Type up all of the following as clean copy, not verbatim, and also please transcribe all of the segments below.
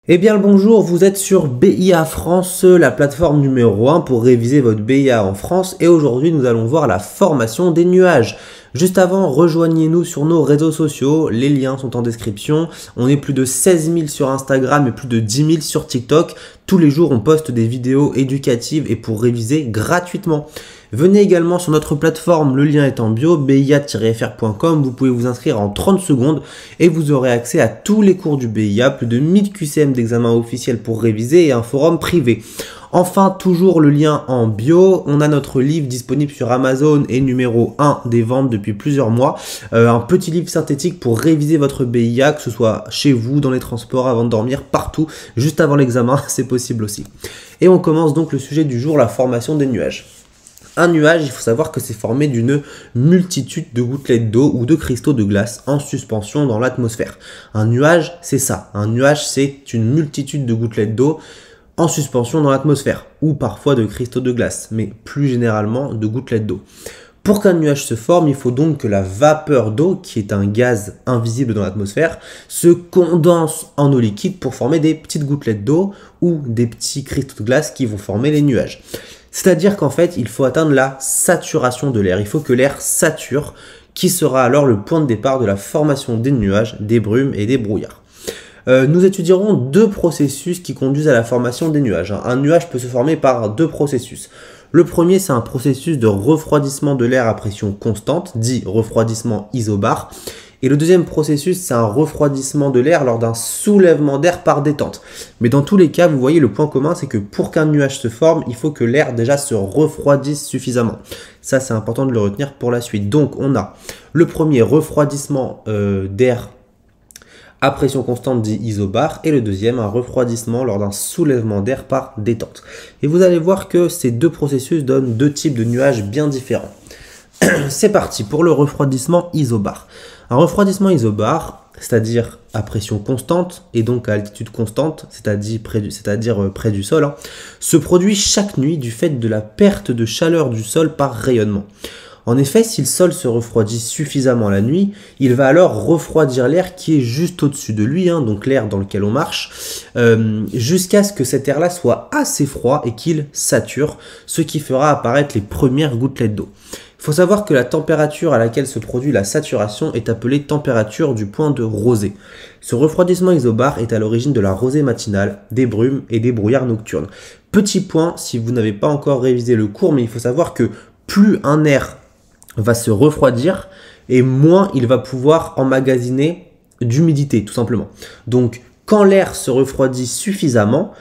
Eh bien le bonjour, vous êtes sur BIA France, la plateforme numéro 1 pour réviser votre BIA en France et aujourd'hui nous allons voir la formation des nuages. Juste avant, rejoignez-nous sur nos réseaux sociaux, les liens sont en description. On est plus de 16 000 sur Instagram et plus de 10 000 sur TikTok. Tous les jours on poste des vidéos éducatives et pour réviser gratuitement. Venez également sur notre plateforme, le lien est en bio, bia-fr.com, vous pouvez vous inscrire en 30 secondes et vous aurez accès à tous les cours du BIA, plus de 1000 QCM d'examen officiel pour réviser et un forum privé. Enfin, toujours le lien en bio, on a notre livre disponible sur Amazon et numéro 1 des ventes depuis plusieurs mois. Un petit livre synthétique pour réviser votre BIA, que ce soit chez vous, dans les transports, avant de dormir, partout, juste avant l'examen, c'est possible aussi. Et on commence donc le sujet du jour, la formation des nuages. Un nuage, il faut savoir que c'est formé d'une multitude de gouttelettes d'eau ou de cristaux de glace en suspension dans l'atmosphère. Un nuage, c'est ça. Un nuage, c'est une multitude de gouttelettes d'eau en suspension dans l'atmosphère, ou parfois de cristaux de glace, mais plus généralement de gouttelettes d'eau. Pour qu'un nuage se forme, il faut donc que la vapeur d'eau, qui est un gaz invisible dans l'atmosphère, se condense en eau liquide pour former des petites gouttelettes d'eau ou des petits cristaux de glace qui vont former les nuages. C'est-à-dire qu'en fait, il faut atteindre la saturation de l'air. Il faut que l'air sature, qui sera alors le point de départ de la formation des nuages, des brumes et des brouillards. Nous étudierons deux processus qui conduisent à la formation des nuages. Un nuage peut se former par deux processus. Le premier, c'est un processus de refroidissement de l'air à pression constante, dit refroidissement isobar. Et le deuxième processus, c'est un refroidissement de l'air lors d'un soulèvement d'air par détente. Mais dans tous les cas, vous voyez, le point commun, c'est que pour qu'un nuage se forme, il faut que l'air déjà se refroidisse suffisamment. Ça, c'est important de le retenir pour la suite. Donc, on a le premier refroidissement d'air à pression constante dit isobar et le deuxième, un refroidissement lors d'un soulèvement d'air par détente. Et vous allez voir que ces deux processus donnent deux types de nuages bien différents. C'est parti pour le refroidissement isobar. Un refroidissement isobar, c'est-à-dire à pression constante et donc à altitude constante, c'est-à-dire près du sol, se produit chaque nuit du fait de la perte de chaleur du sol par rayonnement. En effet, si le sol se refroidit suffisamment la nuit, il va alors refroidir l'air qui est juste au-dessus de lui, donc l'air dans lequel on marche, jusqu'à ce que cet air-là soit assez froid et qu'il sature, ce qui fera apparaître les premières gouttelettes d'eau. Il faut savoir que la température à laquelle se produit la saturation est appelée température du point de rosée. Ce refroidissement isobar est à l'origine de la rosée matinale, des brumes et des brouillards nocturnes. Petit point, si vous n'avez pas encore révisé le cours, mais il faut savoir que plus un air va se refroidir et moins il va pouvoir emmagasiner d'humidité, tout simplement. Donc, quand l'air se refroidit suffisamment,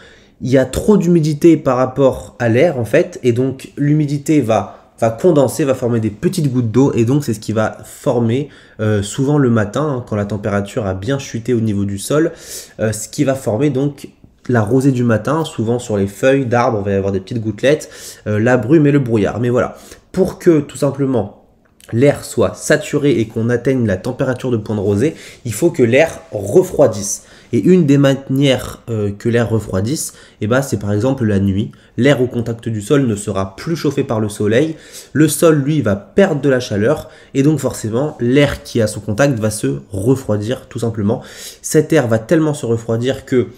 il y a trop d'humidité par rapport à l'air, en fait, et donc l'humidité va condenser, va former des petites gouttes d'eau, et donc c'est ce qui va former, souvent le matin, quand la température a bien chuté au niveau du sol, ce qui va former donc la rosée du matin, souvent sur les feuilles d'arbres, il va y avoir des petites gouttelettes, la brume et le brouillard. Mais voilà, pour que tout simplement l'air soit saturé et qu'on atteigne la température de point de rosée, il faut que l'air refroidisse. Et une des manières que l'air refroidisse, c'est par exemple la nuit. L'air au contact du sol ne sera plus chauffé par le soleil. Le sol, lui, va perdre de la chaleur. Et donc forcément, l'air qui est à son contact va se refroidir tout simplement. Cet air va tellement se refroidir que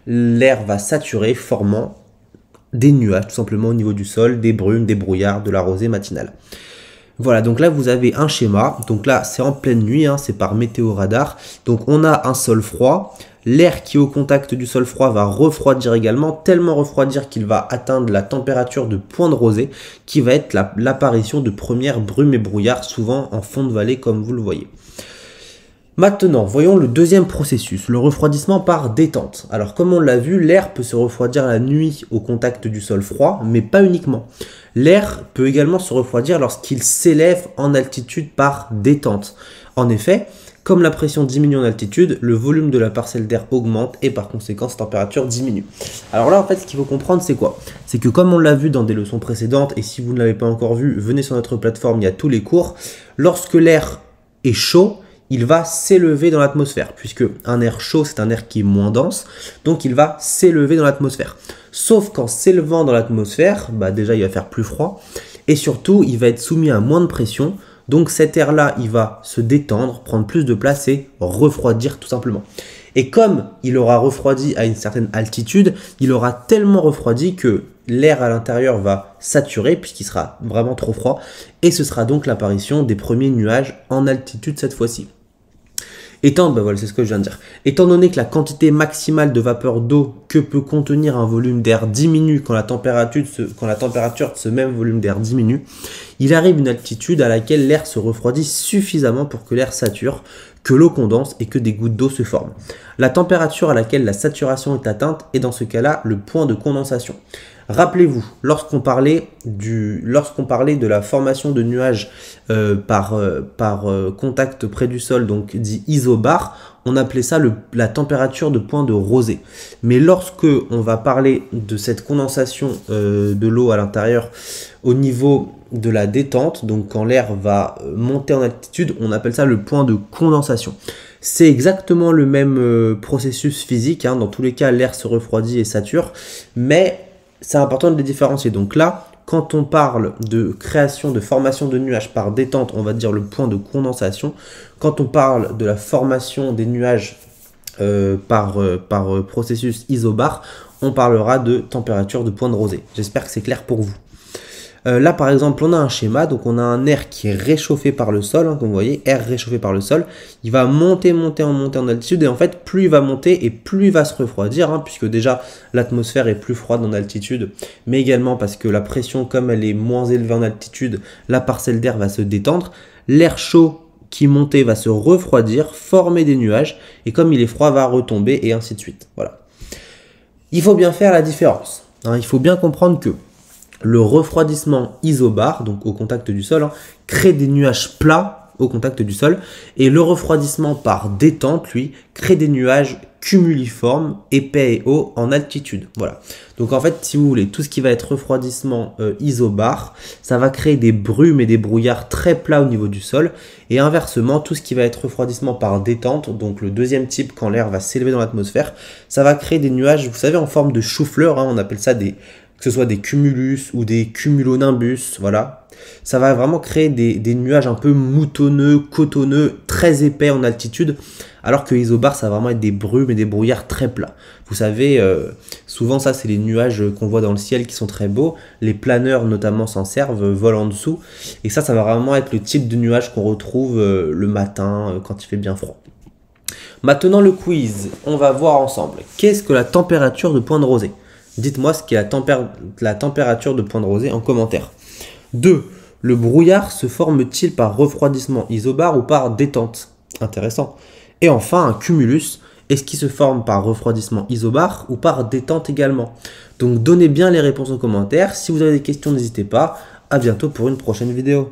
l'air va saturer, formant des nuages tout simplement au niveau du sol, des brumes, des brouillards, de la rosée matinale. Voilà, donc là vous avez un schéma, donc là c'est en pleine nuit, c'est par météo radar, donc on a un sol froid, l'air qui est au contact du sol froid va refroidir également, tellement refroidir qu'il va atteindre la température de point de rosée, qui va être l'apparition de premières brumes et brouillards, souvent en fond de vallée comme vous le voyez. Maintenant, voyons le deuxième processus, le refroidissement par détente. Alors comme on l'a vu, l'air peut se refroidir la nuit au contact du sol froid, mais pas uniquement. L'air peut également se refroidir lorsqu'il s'élève en altitude par détente. En effet, comme la pression diminue en altitude, le volume de la parcelle d'air augmente et par conséquent sa température diminue. Alors là en fait ce qu'il faut comprendre c'est quoi? C'est que comme on l'a vu dans des leçons précédentes, et si vous ne l'avez pas encore vu, venez sur notre plateforme, il y a tous les cours, lorsque l'air est chaud, il va s'élever dans l'atmosphère, puisque un air chaud, c'est un air qui est moins dense, donc il va s'élever dans l'atmosphère. Sauf qu'en s'élevant dans l'atmosphère, déjà il va faire plus froid, et surtout il va être soumis à moins de pression, donc cet air-là, il va se détendre, prendre plus de place et refroidir tout simplement. Et comme il aura refroidi à une certaine altitude, il aura tellement refroidi que l'air à l'intérieur va saturer puisqu'il sera vraiment trop froid. Et ce sera donc l'apparition des premiers nuages en altitude cette fois-ci. Voilà, c'est ce que je viens de dire. Étant donné que la quantité maximale de vapeur d'eau que peut contenir un volume d'air diminue quand la température de ce même volume d'air diminue, il arrive une altitude à laquelle l'air se refroidit suffisamment pour que l'air sature, que l'eau condense et que des gouttes d'eau se forment. La température à laquelle la saturation est atteinte est dans ce cas-là le point de condensation. Rappelez-vous, lorsqu'on parlait de la formation de nuages par contact près du sol, donc dit isobar, on appelait ça la température de point de rosée. Mais lorsque on va parler de cette condensation de l'eau à l'intérieur au niveau de la détente, donc quand l'air va monter en altitude, on appelle ça le point de condensation. C'est exactement le même processus physique, hein. Dans tous les cas, l'air se refroidit et sature, mais c'est important de les différencier. Donc là, quand on parle de création, de formation de nuages par détente, on va dire le point de condensation. Quand on parle de la formation des nuages par processus isobar, on parlera de température de point de rosée. J'espère que c'est clair pour vous. Là, par exemple, on a un schéma, donc on a un air qui est réchauffé par le sol, hein, comme vous voyez, air réchauffé par le sol. Il va monter en altitude, et en fait, plus il va monter et plus il va se refroidir, hein, puisque déjà, l'atmosphère est plus froide en altitude, mais également parce que la pression, comme elle est moins élevée en altitude, la parcelle d'air va se détendre. L'air chaud qui montait va se refroidir, former des nuages, et comme il est froid, va retomber, et ainsi de suite. Voilà. Il faut bien faire la différence, hein, il faut bien comprendre que le refroidissement isobar, donc au contact du sol, hein, crée des nuages plats au contact du sol. Et le refroidissement par détente, lui, crée des nuages cumuliformes, épais et hauts en altitude. Voilà. Donc en fait, si vous voulez, tout ce qui va être refroidissement isobar, ça va créer des brumes et des brouillards très plats au niveau du sol. Et inversement, tout ce qui va être refroidissement par détente, donc le deuxième type, quand l'air va s'élever dans l'atmosphère, ça va créer des nuages, vous savez, en forme de chou-fleur, hein, on appelle ça que ce soit des cumulus ou des cumulonimbus, voilà. Ça va vraiment créer des nuages un peu moutonneux, cotonneux, très épais en altitude, alors que isobar, ça va vraiment être des brumes et des brouillards très plats. Vous savez, souvent ça, c'est les nuages qu'on voit dans le ciel qui sont très beaux. Les planeurs notamment s'en servent, volent en dessous. Et ça va vraiment être le type de nuage qu'on retrouve le matin quand il fait bien froid. Maintenant le quiz, on va voir ensemble. Qu'est-ce que la température de point de rosée ? Dites-moi ce qu'est la température de point de rosée en commentaire. 2. Le brouillard se forme-t-il par refroidissement isobar ou par détente? Intéressant. Et enfin, un cumulus, est-ce qu'il se forme par refroidissement isobar ou par détente également? Donc donnez bien les réponses en commentaire. Si vous avez des questions, n'hésitez pas. À bientôt pour une prochaine vidéo.